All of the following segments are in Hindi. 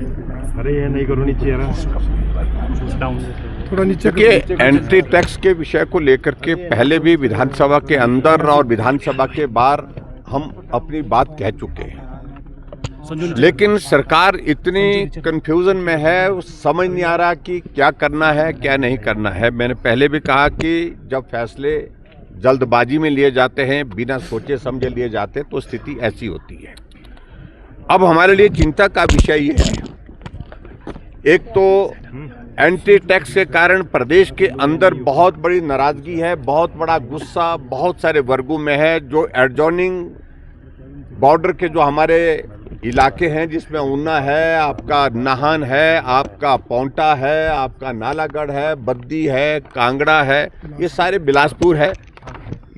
अरे ये नहीं करो, नीचे थोड़ा नीचे। देखिए, एंटी टैक्स के विषय को लेकर के पहले भी विधानसभा के अंदर और विधानसभा के बाहर हम अपनी बात कह चुके हैं, लेकिन सरकार इतनी कंफ्यूजन में है, वो समझ नहीं आ रहा कि क्या करना है क्या नहीं करना है। मैंने पहले भी कहा कि जब फैसले जल्दबाजी में लिए जाते हैं, बिना सोचे समझे लिए जाते हैं, तो स्थिति ऐसी होती है। अब हमारे लिए चिंता का विषय ये है, एक तो एंटी टैक्स के कारण प्रदेश के अंदर बहुत बड़ी नाराजगी है, बहुत बड़ा गुस्सा बहुत सारे वर्गों में है। जो एडजॉइनिंग बॉर्डर के जो हमारे इलाके हैं, जिसमें ऊना है, आपका नाहन है, आपका पौंटा है, आपका नालागढ़ है, बद्दी है, कांगड़ा है, ये सारे बिलासपुर है।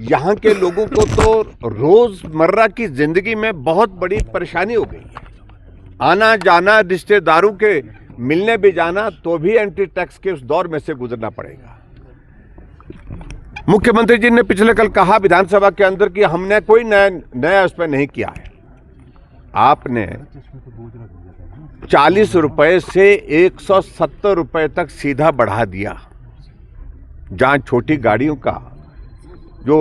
यहाँ के लोगों को तो रोजमर्रा की जिंदगी में बहुत बड़ी परेशानी हो गई है। आना जाना, रिश्तेदारों के मिलने भी जाना, तो भी एंटी टैक्स के उस दौर में से गुजरना पड़ेगा। मुख्यमंत्री जी ने पिछले कल कहा विधानसभा के अंदर कि हमने कोई नया उस पर नहीं किया है। आपने 40 रुपए से 170 रुपए तक सीधा बढ़ा दिया। जहां छोटी गाड़ियों का जो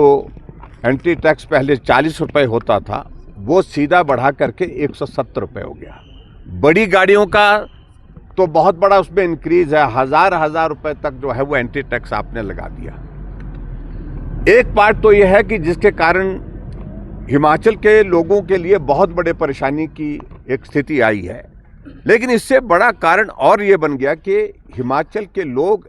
एंटी टैक्स पहले 40 रुपए होता था, वो सीधा बढ़ा करके 170 रुपए हो गया। बड़ी गाड़ियों का तो बहुत बड़ा उसमें इंक्रीज है, हजार रुपए तक जो है वो एंटी टैक्स आपने लगा दिया। एक पार्ट तो यह है कि जिसके कारण हिमाचल के लोगों के लिए बहुत बड़े परेशानी की एक स्थिति आई है, लेकिन इससे बड़ा कारण और ये बन गया कि हिमाचल के लोग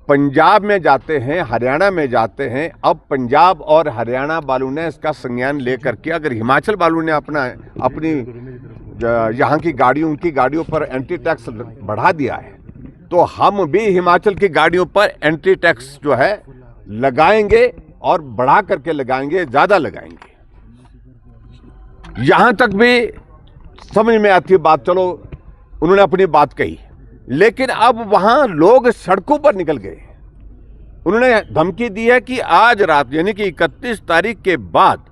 पंजाब में जाते हैं, हरियाणा में जाते हैं। अब पंजाब और हरियाणा वालों ने इसका संज्ञान लेकर के अगर हिमाचल वालों ने अपनी यहाँ की गाड़ियों, उनकी गाड़ियों पर एंटी टैक्स बढ़ा दिया है, तो हम भी हिमाचल की गाड़ियों पर एंटी टैक्स जो है लगाएंगे और बढ़ा करके लगाएंगे, ज्यादा लगाएंगे। यहां तक भी समझ में आती है बात, चलो उन्होंने अपनी बात कही, लेकिन अब वहां लोग सड़कों पर निकल गए। उन्होंने धमकी दी है कि आज रात यानी कि 31 तारीख के बाद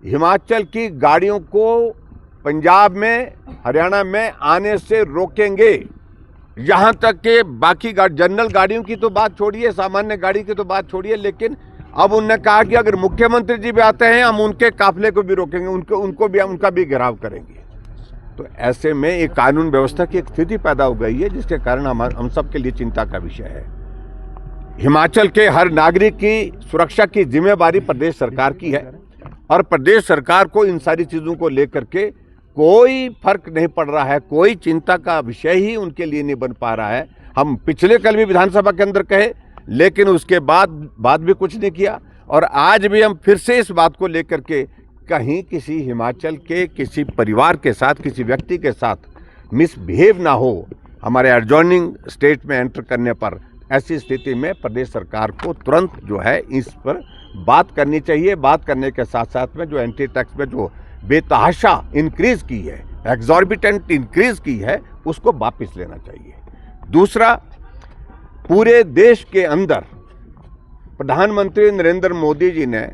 हिमाचल की गाड़ियों को पंजाब में, हरियाणा में आने से रोकेंगे। यहां तक कि बाकी जनरल गाड़ियों की तो बात छोड़िए, सामान्य गाड़ी की तो बात छोड़िए, लेकिन अब उन्होंने कहा कि अगर मुख्यमंत्री जी भी आते हैं, हम उनके काफिले को भी रोकेंगे, उनका भी घेराव करेंगे। तो ऐसे में एक कानून व्यवस्था की एक स्थिति पैदा हो गई है, जिसके कारण हम सब के लिए चिंता का विषय है। हिमाचल के हर नागरिक की सुरक्षा की जिम्मेवारी प्रदेश सरकार की है, और प्रदेश सरकार को इन सारी चीजों को लेकर के कोई फर्क नहीं पड़ रहा है, कोई चिंता का विषय ही उनके लिए नहीं बन पा रहा है। हम पिछले कल भी विधानसभा के अंदर कहे, लेकिन उसके बाद भी कुछ नहीं किया, और आज भी हम फिर से इस बात को लेकर के कहीं किसी हिमाचल के किसी परिवार के साथ, किसी व्यक्ति के साथ मिसबिहेव ना हो हमारे एडजॉइनिंग स्टेट में एंटर करने पर। ऐसी स्थिति में प्रदेश सरकार को तुरंत जो है इस पर बात करनी चाहिए। बात करने के साथ साथ में जो एंटी टैक्स में जो बेतहाशा इंक्रीज की है, एग्जॉर्बिटेंट इंक्रीज की है, उसको वापस लेना चाहिए। दूसरा, पूरे देश के अंदर प्रधानमंत्री नरेंद्र मोदी जी ने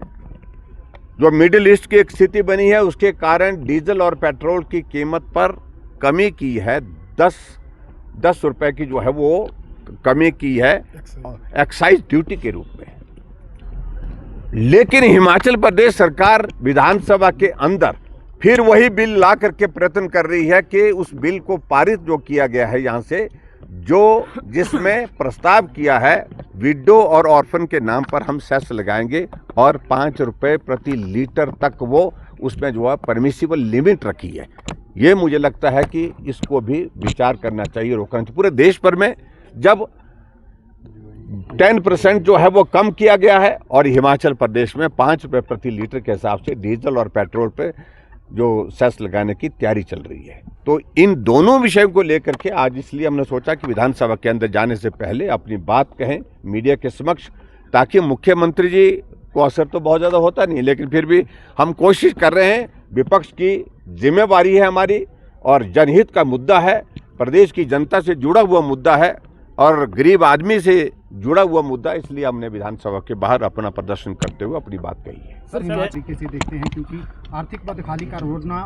जो मिडिल ईस्ट की एक स्थिति बनी है, उसके कारण डीजल और पेट्रोल की कीमत पर कमी की है। 10 रुपए की जो है वो कमी की है एक्साइज ड्यूटी के रूप में। लेकिन हिमाचल प्रदेश सरकार विधानसभा के अंदर फिर वही बिल ला करके प्रयत्न कर रही है कि उस बिल को पारित जो किया गया है यहाँ से, जो जिसमें प्रस्ताव किया है विडो और ऑर्फन के नाम पर हम सेस लगाएंगे, और 5 रुपए प्रति लीटर तक वो उसमें जो है परमिसिबल लिमिट रखी है। ये मुझे लगता है कि इसको भी विचार करना चाहिए, रोकना चाहिए। पूरे देश भर में जब 10% जो है वो कम किया गया है, और हिमाचल प्रदेश में 5 रुपए प्रति लीटर के हिसाब से डीजल और पेट्रोल पे जो सेस लगाने की तैयारी चल रही है। तो इन दोनों विषयों को लेकर के आज इसलिए हमने सोचा कि विधानसभा के अंदर जाने से पहले अपनी बात कहें मीडिया के समक्ष, ताकि मुख्यमंत्री जी को असर तो बहुत ज़्यादा होता नहीं, लेकिन फिर भी हम कोशिश कर रहे हैं। विपक्ष की जिम्मेवारी है हमारी, और जनहित का मुद्दा है, प्रदेश की जनता से जुड़ा हुआ मुद्दा है, और गरीब आदमी से जुड़ा हुआ मुद्दा, इसलिए हमने विधानसभा के बाहर अपना प्रदर्शन करते हुए अपनी बात कही है। सर, तरीके से देखते हैं, क्योंकि आर्थिक बदहाली का रोजना